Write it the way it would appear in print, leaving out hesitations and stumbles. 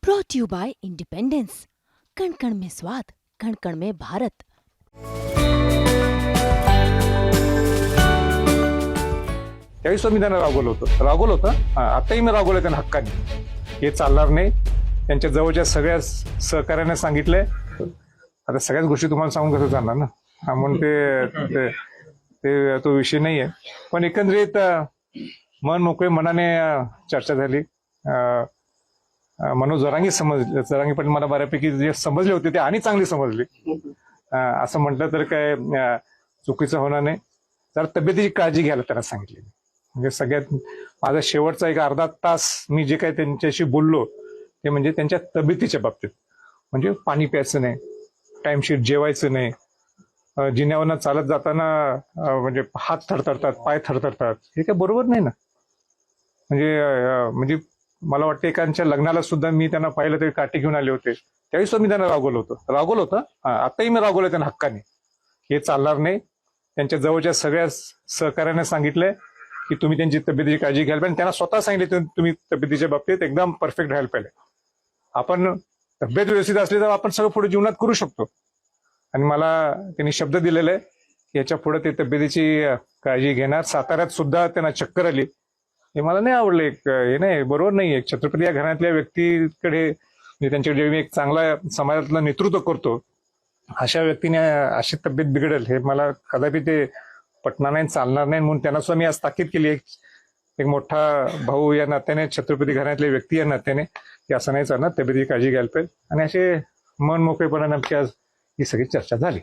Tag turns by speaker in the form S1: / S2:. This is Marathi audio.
S1: Brought you bye independence. कण कण में स्वाद, कण कण में भारत।
S2: त्यावेळी मी त्यांना रागवलं होतं आताही मी रागवलं त्यांना हक्काने. हे चालणार नाही. त्यांच्या जवळच्या सगळ्या सहकार्याने सांगितलंय. आता सगळ्याच गोष्टी तुम्हाला सांगून कसं चालणार ना, म्हणून ते तो विषय नाहीये. पण एकंदरीत मन मोकळे मनाने चर्चा झाली. मनोज जरांगी पण मला बऱ्यापैकी जे समजले होते ते आणि चांगली समजली. असं म्हटलं तर काय चुकीचं होणार नाही. जर तब्येतीची काळजी घ्यायला त्यांना सांगितली. म्हणजे सगळ्यात माझा शेवटचा एक अर्धा तास मी जे काही त्यांच्याशी बोललो ते म्हणजे त्यांच्या तब्येतीच्या बाबतीत. म्हणजे पाणी प्यायचं नाही, टाइमशीर जेवायचं नाही, जिन्यावरनं चालत जाताना म्हणजे हात थरथरतात, पाय थरथरतात, हे काय बरोबर नाही ना. म्हणजे मला वाटतं एकांच्या लग्नाला सुद्धा मी त्यांना पाहिलं तरी काठी घेऊन आले होते. त्यावेळी सुद्धा मी त्यांना रागवलं होतं आताही मी रागवलं त्यांना हक्काने. हे चालणार नाही. त्यांच्या जवळच्या सगळ्या सहकार्याने सांगितलंय की तुम्ही त्यांची तब्येतीची काळजी घ्यायला पाहिजे. त्यांना स्वतः सांगितले तुम्ही तब्येतीच्या बाबतीत एकदम परफेक्ट राहायला पाहिजे. आपण तब्येत व्यवस्थित असली तर आपण सगळं पुढे जीवनात करू शकतो. आणि मला त्यांनी शब्द दिलेला आहे की याच्या पुढे ते तब्येतीची काळजी घेणार. साताऱ्यात सुद्धा त्यांना चक्कर आली. हे मला नाही आवडलं. हे नाही, बरोबर नाही. छत्रपती या घराण्यातल्या व्यक्तीकडे म्हणजे त्यांच्याकडे मी एक चांगला समाजातलं नेतृत्व करतो, अशा व्यक्तीने अशी तब्येत बिघडेल हे मला कदापि ते पटणार नाही, चालणार नाही. म्हणून त्यांना सुद्धा मी आज ताकीद केली. एक मोठा भाऊ या नात्याने, छत्रपती घराण्यातले व्यक्ती या नात्याने, की असं नाही चालणार, तब्येतीची काळजी घ्यायला पाहिजे. आणि असे मन मोकळेपणाने आमची आज ही सगळी चर्चा झाली.